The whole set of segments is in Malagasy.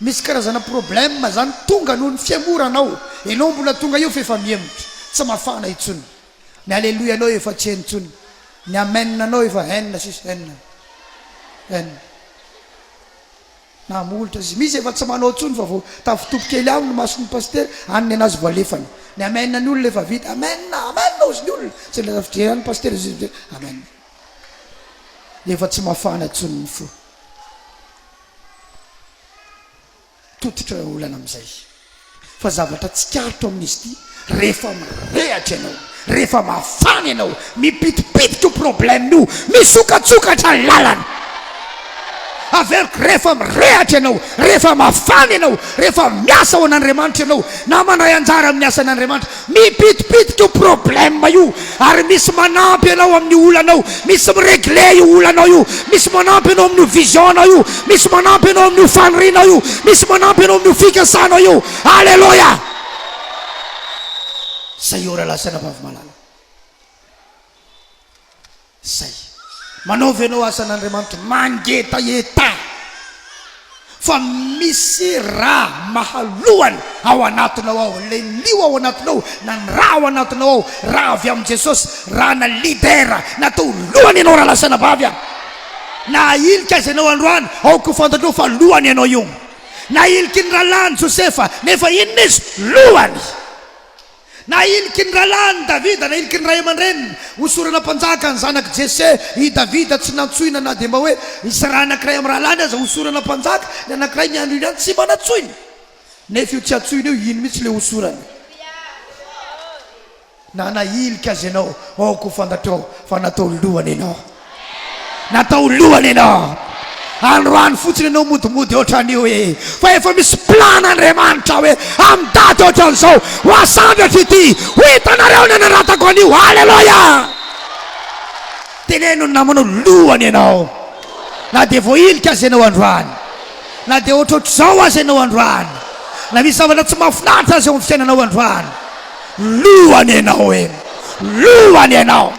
misy karazana problème zany tonga noho ny fiamoranao ianao mbola tonga io fa efa miemitra tsy mafana itsony ny alleluia anao efa tsy henitsony ny amen anao efa henina sisy henina namolitra izy misy efa tsy manao tsony fa vao tafitopokely ao no mason'ny paster anny anazy voalefany ny amen ny olona efa vita amen ozy ny olona tsy la tafitreany paster izy amen efa tsy mafana tsony fo tototra olana am'izay fa zavatra tsikaritro amin'izy ity rehefa mirehatra ianao rehefa mafana ianao mipitipititra o problème-nio misokatsokatra ny lalana averiko rehefa mirehatra ianao rehefa mafana ianao rehefa miasa ao an'Andriamanitra ianao na mandray anjara amin'ny asan'Andriamanitra mipitipititra o problème io ary misy manampy ianao amin'ny olanao misy miregle io olanao io misy manampy ianao amin'ny visionao io misy manampy ianao amin'ny fanrinao io misy manampy ianao amin'ny fikasanao io alleluia zay ora lasana vavy malala zay manaovy ianao asan'Andriamanitra mangetaheta fa misy raha mahalohany ao anatinao ao le lio ao anatinao na ny raha ao anatinao ao raha avy amin'i Jesosy raha na lidera natao lohany ianao raha lasana vavy a na ilika azy ianao androany aoko fantatrao fa lohany ianao io na iliky ny ralany Josefa nefa inona izy lohany na iliky ny ralany Davida na iliky ny ray aman-dreniny osorana mpanjaka ny zanaky Jese i Davida tsy nantsoina na dia mba hoe isy raha anankiray amin'ny rahalany aza osorana mpanjaka ny anankiray ny andro iny tsy manatsoina nefa io tsy atsoina io ino mihitsy le osorana na ilika azy ianao aoko fantatrao fa natao lohany ianao natao lohany ianao androany fotsiny ianao modimody ohatran'io e fa efa misy plan'Andriamanitra hoe amin'ny daty ohatran'izao ho asambatra ity ho hitanareo ny anaratako an'io alleluia teneno ny namanao lohany ianao na dia voailika azy ianao androany na dia ohatrohatr'izao azy ianao androany na misy zavatra tsy mahafinaritra azy eo amin'ny fiainanao androany lohany ianao e lohany ianao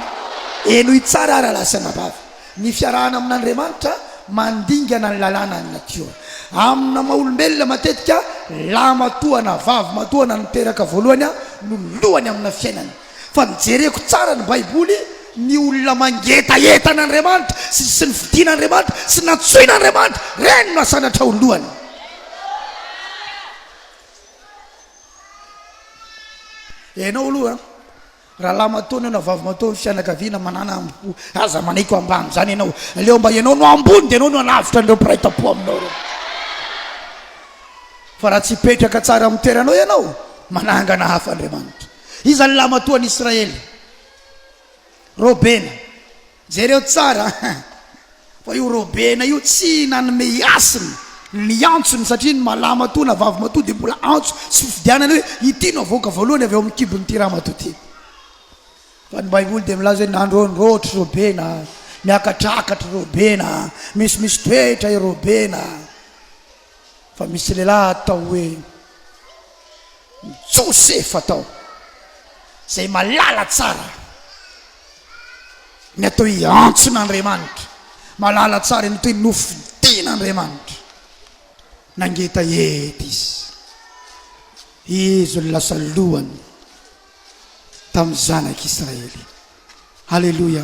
eno itsara ara lasana vavy ny fiarahana amin'Andriamanitra mandingana ny lalàna ny natiora amina maolombelona matetika lahy matoana vavy matoana niteraka voalohany a no lohany amina fiainany fa nijereko tsara ny baiboly ny olona mangetaheta n'Andriamanitra sy ny fidian'Andriamanitra sy natsoin'Andriamanitra reny no asanatra ho lohany enao aloha raha lahy mataona na vavy mataona fianakaviana manana aza manaiko ambany zany ianao aleo mba ianao no ambony dia ianao no anavitra an'ireo mpiraita-po aminao reo fa raha tsy hipetraka tsara amin'ny toeranao ianao manangana hafa Andriamanitra izany lahy matoany Israely Robena jereo tsara fa io Robena io tsy nanome asiny ny antsony satria ny malama to na vavy matoa dia mbola antso sy fifidianana hoe ity no avoaka voalohany avy ao amin'ny kibon'ny ty raha matoa ty fa ny baiboly dia milaza hoe nandroanyrotry Robena miakatrakatra Robena misimisy toetra i Robena fa misy lehilahy atao hoe Josefa atao zay malala tsara ny atao hiantson'Andriamanitra malala tsara ny atao nofidian'Andriamanitra nangeta ety izy lasa lohany tamin'ny zanak'Israely halleluia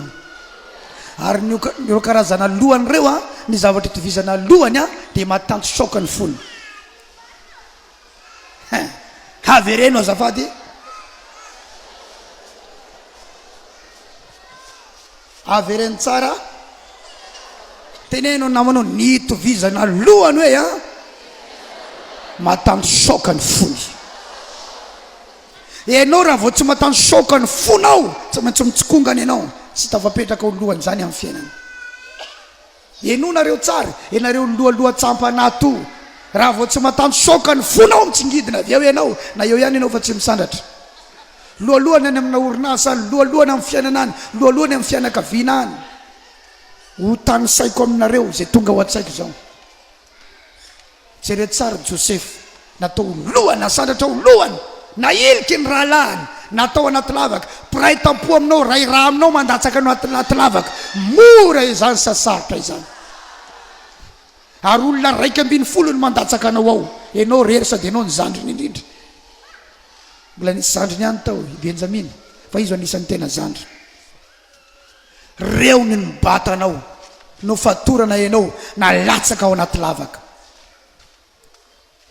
ary nio karazana lohany reo a ny zavatra itovizana lohany a dia matanty sokany fony havereno azafady havereno tsara teneno namanao nitovizana lohany hoe a matanty sokany fony ianao raha vao tsy matanty sokany fonao tsy maintsy mitsokongany ianao tsy tafapetraka ho lohany zany amin'ny fiainana ianao nareo tsara ianareo lohaloha tsampanato raha vao tsy matanty sokany fonao mitsingidina avy eo ianao na eo ihany ianao fa tsy misandratra lohalohany any amina orinasa any lohalohany amin'ny fiainana any lohalohany amin'ny fianakaviana any ho tany saiko aminareo zay tonga ho an-tsaiko zao jereo tsara Josefa natao lohany nasandratra ho lohany na iliky ny rahalahany natao anaty lavaka piray tampo aminao ray raha aminao mandatsaka anao anaty lavaka mora izany sasarotra izany ary olona raika ambiny folo ny mandatsaka anao ao ianao rery sady ianao ny zandriny indrindra mbola nisy zandriny ihany tao i benjamina fa izy anisan'ny tena zandry reony ny batanao no fatorana ianao na latsaka ao anaty lavaka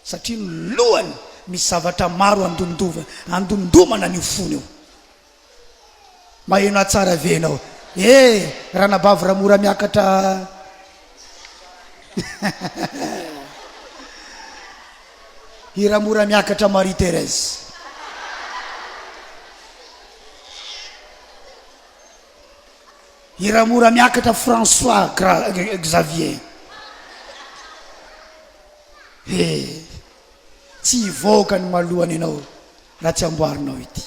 satria ny lohany misy zavatra maro andondomana ny fony eo maheno tsara venao raha nabavy raha mora miakatra i raha mora miakatra Marie Thérèse i raha mora miakatra François Xavier tsy hivoaka ny malohany ianao raha tsy amboarinao ity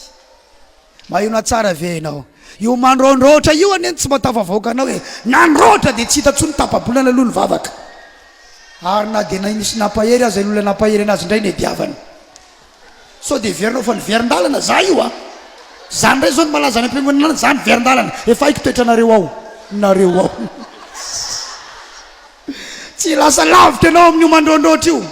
maheno tsara ve ianao io mandrondroatra io any tsy matafavoaka anao nandroatra dia tsy hita tsony tapabolana aloha ny vavaka ary na dia nisy nampahery azy olona nampahery anazy indray ny diavany so dia verinao fa ny verin-dalana za io zany ndray zao ny malaza ny ampiangonana zany verin-dalana efa haiko toetra nareo ao tsy lasa lavitra ianao amin'io mandrondroatra io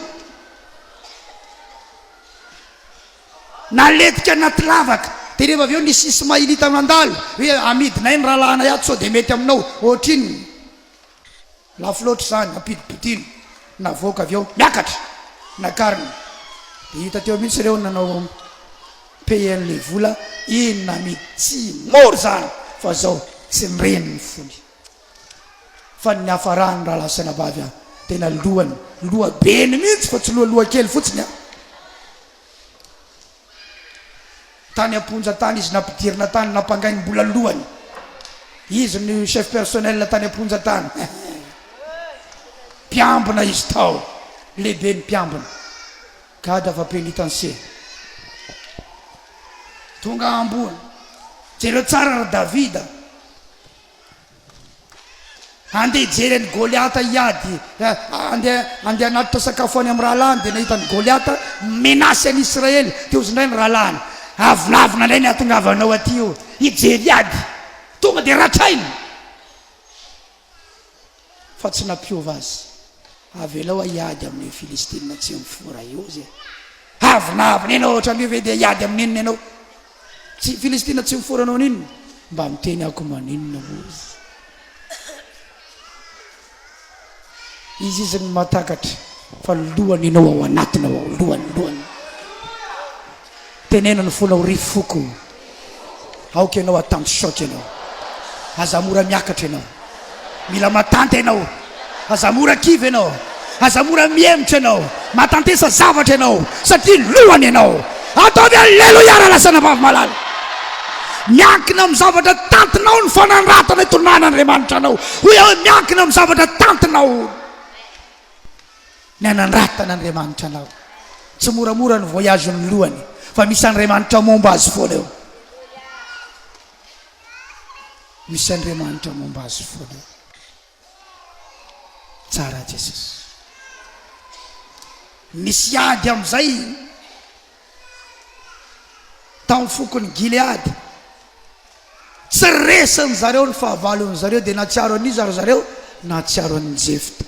naletika anaty lavaka dia rehefa avy eo nisisy mahilita amin'andalo hoe amidinay ny rahalahana iato sao dia mety aminao ohatriny lafo loatra zany ampidipidino navoaka avy eo miakatra nakarina dia hita teo mihitsy reo nanao payen'le vola inona mity tsy mory zany fa zao tsy mireny ny fony fa ny hafarahany raha lasana vavy tena loha beny mihitsy fa tsy loha kely fotsiny tany amponja tany izy nampidirina tany nampangainy-bola lohany izy ny chef personnel tany amponja tany mpiambina izy tao lehibe ny mpiambina gada fa pénitencier tonga ambony jereo tsara ra Davida andeha hijery ny Goliata iady andeha anatitra sakafo any amin'ny rahalahany dia nahita ny Goliata menasy any Israely teo izy indray ny rahalahany avinavina indray ny atongavanao aty io hijery iady tonga dia ratrainy fa tsy nampiova azy avelao iady amin'ny Filistina tsy mifora io zay avinavina ianao ohatra mio ve dia iady amin'inona ianao tsy Filistina tsy miforanao n'inona mba miteny ako maninona izy ny matakatra fa lohany ianao ao anatinao ao lohany tenena ny fonao rifoko aoka ianao atanto shoky ianao aza mora miakatra ianao mila matanta ianao aza mora kivy ianao aza mora miemotra ianao matantesa zavatra ianao satria lohany ianao ataovy alleluia raha lasana vavy malala miankina amin'ny zavatra tantinao ny fanandratana itonan'Andriamanitra anao hoy aho miankina amin'ny zavatra tantinao ny anandratan'Andriamanitra anao tsy moramora ny voyage ny lohany fa misy Andriamanitra momba azy foana eo misy Andriamanitra momba azy foana eo tsara Jesosy nisy ady amin'izay tamin'ny fokony Gileady tsy resany zareo ny fahavalon'ny zareo dia natsiaro an'izy ary zareo natsiaro an'ny Jefta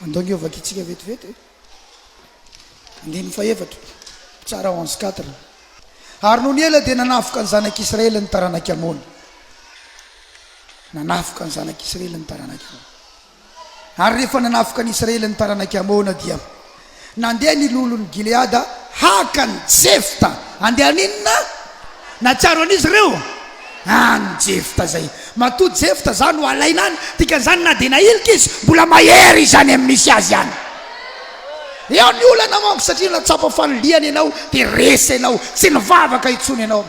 andongo eo vakitsika vetivety andiny faefatra tsara 11:4 ary noho ny ela dia nanafoka ny zanak'Israely ny taranaka amona nanafoka ny zanak'Israely ny taranaka amona ary rehefa nanafoka ny Israely ny taranaka amona dia nandeha ny lolon'ny Gileada haka ny Jefta andeha ninona natsiaro an'izy ireo ny Jefta zay matoa Jefta zany ho alaina any dikan'izany na dia nailika izy mbola mahery izany amin'ny misy azy ihany eo ny olana manko satria natsapa fanoliany ianao dia resy ianao tsy nivavaka itsony ianao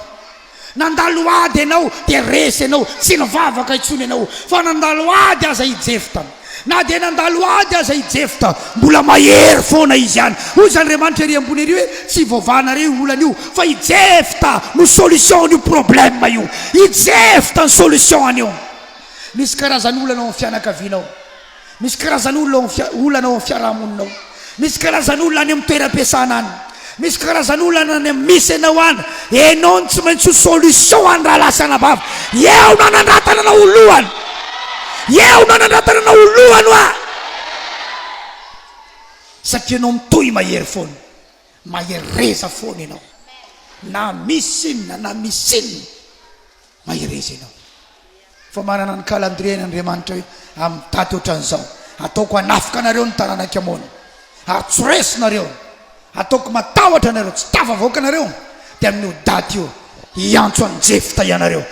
nandalo ady ianao dia resy ianao tsy nivavaka itsony ianao fa nandalo ady aza i Jefta na dia nandalo ady aza i Jefta mbola mahery foana izy ihany hoy zandriamanitra ery ambony ery hoe tsy voavanareo olana io fa i Jefta no solution io problème io i Jefta ny solution an'io misy karazan'olana ao amin'ny fianakavianao misy karazan'olana ao amin'ny fiarahamoninao misy karazan'olona any amin'ny toeram-piasana any misy karazan'olana any amin'ny misy ianao any ianao ny tsy maintsy ho solution any raha lasana vavy eo nanandratana anao lohany eo nanandratana anao lohany satria anao mitoy mahery foana mahery reza foana ianao na misy inona na misy inona mahery reza ianao fa manana ny calendrier n'Andriamanitra hoe amin'ny daty ohatran'izao ataoko anafika anareo ny taranak'Amona ary tsoresinareo ataoko matahotra anareo tsy tafavoaka anareo dia amin'io daty io hiantso anjefta ianareo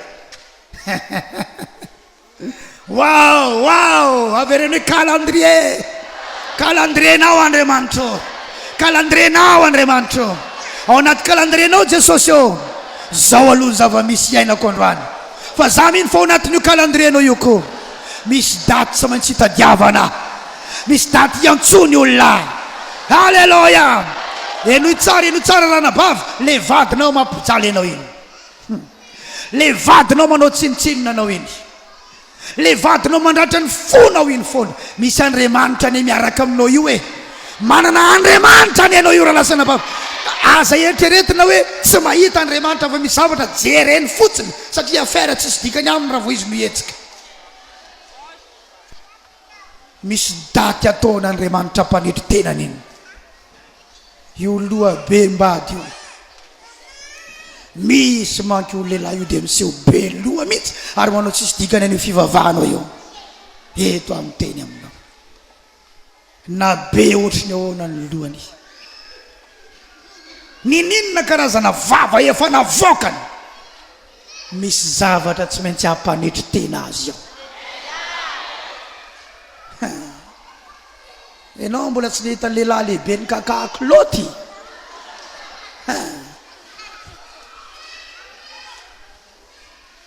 wow avereny hoe calendriernao Andriamanitra ao anaty calendriernao Jesosy eo zao aloha ny zava-misy iainako androany fa za mino fa ao anatin'io calendriernao io ko misy daty tsy maintsy hitadiavana misy daty hiantsony olona halleloja enoy tsara ranabavy le vadinao mampijaly anao iny le vadinao manao tsinitsinina anao iny le vadinao mandratra ny fonao iny foana misy Andriamanitra ny miaraka aminao io hoe manana Andriamanitra ny anao io raha lasana bavy aza eritreretina hoe tsy mahita Andriamanitra fa misy zavatra jereny fotsiny satria affaire tsisy dikany aminy raha vo izy mihetsika misy daty ataon'Andriamanitra mpanetry tenany iny io loha be mbady io misy manky io lehilahy io dia miseho be loha mihitsy ary manao tsisy dikany an'io fivavahanao io eto amin'ny teny aminao na be ohatry ny ahoana ny lohany ninina karazana vava efa navokany misy zavatra tsy maintsy hampanetry tena azy io ianao mbola tsy nahita ny lehilahy lehibe ny kakaky loty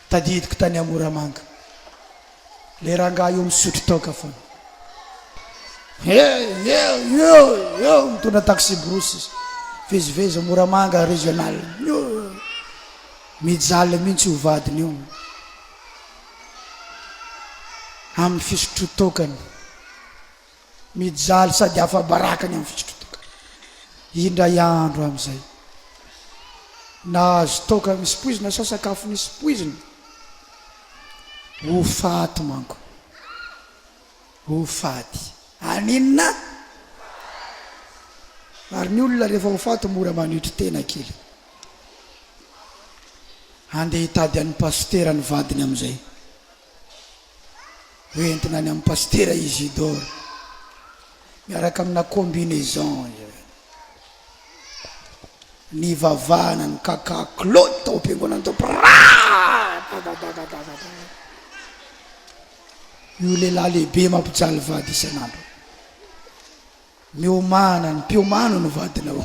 tadidiko tany Amoramanga le rangahy io misotro toka foana eo mitondra taxi brosy vezivezy Amoramanga régional mijaly mihitsy ho vadiny io amin'ny fisotro tokany mijaly sady hafa barakany amin'ny fisotro tokany indray andro amin'izay nahazo toka misy poizina sa sakafo misy poizina ho faty manko ho faty aninona ary ny olona rehefa ho faty mora manitry tena kely andeha hitady an'ny pastera ny vadiny amin'izay hoentina any amin'ny pastera Isidore miaraka amina combinaison ny vavana ny kakaklot tao am-piangonana tao io lehilahy lehibe mampijaly vady isan'andro miomana ny mpiomano ny vadinao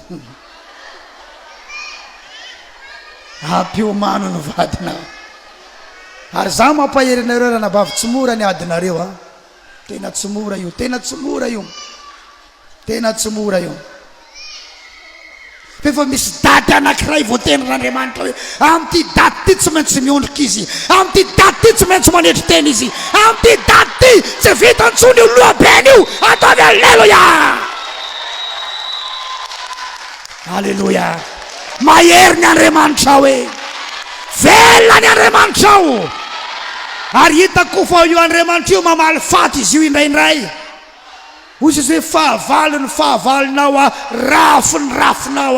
ampiomano ny vadinao ary za mampahery nareo ranabavy tsy mora ny adinareo tena tsy mora io tena tsy mora io fa misy daty anankiray voatenin'Andriamanitra hoe am'ty daty ty tsy maintsy miondrika izy am'ty daty ty tsy maintsy manetry tena izy am'ty daty ty tsy vita antsony io lohabeny io ataovy alleluja mahery ny Andriamanitra hoe vela ny Andriamanitra ao ary hitako fa io Andriamanitra io mamaly faty izy io indraindray ozy izy hoe fahavalonao rafinao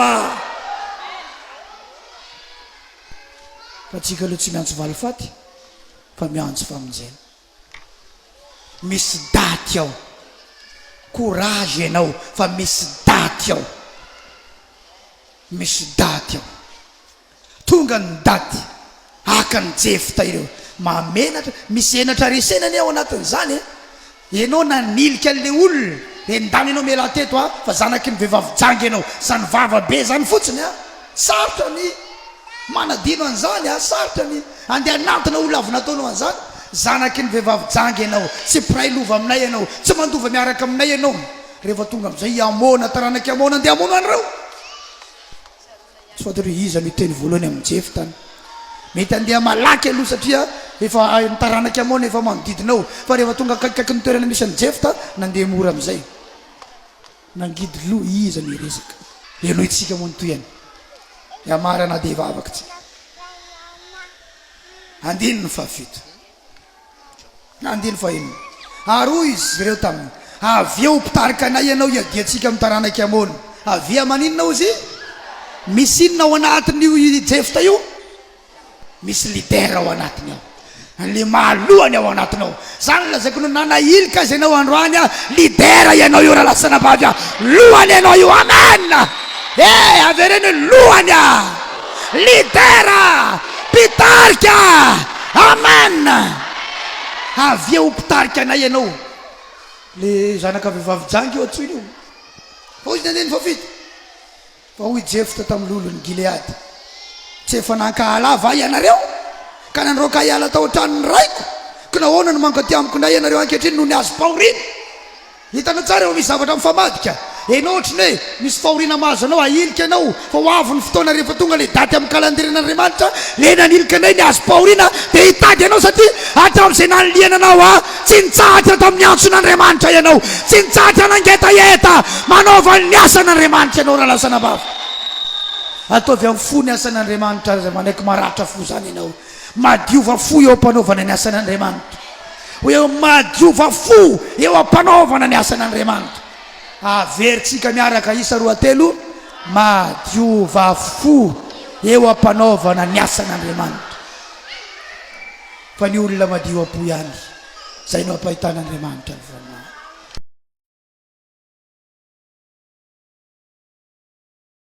fa tsika aloha tsy miantso valy faty fa miantso famonjena misy daty ao courage ianao fa misy daty ao tonga ny daty aka ny jefta ireo mamenatra misy enatra resenany ao anatin'izany ianao nanilika an'le olona de ndany ianao mela teto fa zanaky ny vehivavy jangy ianao zany vavabe zany fotsiny sarotra ny manadino an'izany sarotra ny andeha nantina olona avy nataonao an'izany zanaky ny vehivavy jangy ianao tsy piray lova aminay ianao tsy mandova miaraka aminay ianao rehefa tonga am'izay amona taranaky amona andeha amono an'ireo tsy fantatra hoe iza miteny voalohany amin'ny jefta mety andeha malaky aloha satria efa nitaranaky amona efa manodidinao fa rehefa tonga kaikaiky ny toerana misy ny jefta nandeha mora am'izay nangidy loha iza ny resaka ianao itsika moa nytoyany iamarana de vavaka tsy andiny ny fahafito andiny fahenina ary hoy izy ireo taminy avy eo mpitarika anay ianao iadiantsika mitaranaky amona avia maninona izy misy inona ao anatin'io jefta io misy lidera ao anatiny ao le mahalohany ao anatiny ao zany lazaiko no nanahilika azy ianao androany a lidera ianao io raha lasana vavy a lohany ianao io amen avy reny lohany a lidera mpitarika amen avy eo mpitarika anay ianao le zanaka vehivavy jangy eo atsoiny io fa izy nandeny fa vita fa hoy jefta tamin'ny lolony gileady tsy efa nankahala va ianareo ka nandroka iala tao an-tranony raiko ka nahoana no mankaty amiko nay ianareo ankehitriny noho ny azo fahorina hitana tsara eo misy zavatra mifamadika enao ohatriny hoe misy fahorina mahazo anao ahilika anao fa ho avy ny fotoana rehefa tonga le daty amin'ny kalandirin'Andriamanitra le nanilika anay ny azo fahorina dia hitady anao satria hatramin'izay nanoliana anao a tsy nitsahatra tamin'ny antson'Andriamanitra ianao tsy nitsahatra nangetaheta manaova ny asan'Andriamanitra ianao raha lasana vavy ataovy amin'ny fo ny asan'Andriamanitra zay manaiky maratra fo zany ianao madiova fo eo ampanaovana ny asan'Andriamanitra hoe madiova fo eo ampanaovana ny asan'Andriamanitra averitsika miaraka isa roa telo madiova fo eo ampanaovana ny asan'Andriamanitra fa ny olona madio apo ihany zay no ampahitan'Andriamanitra ny voninahitra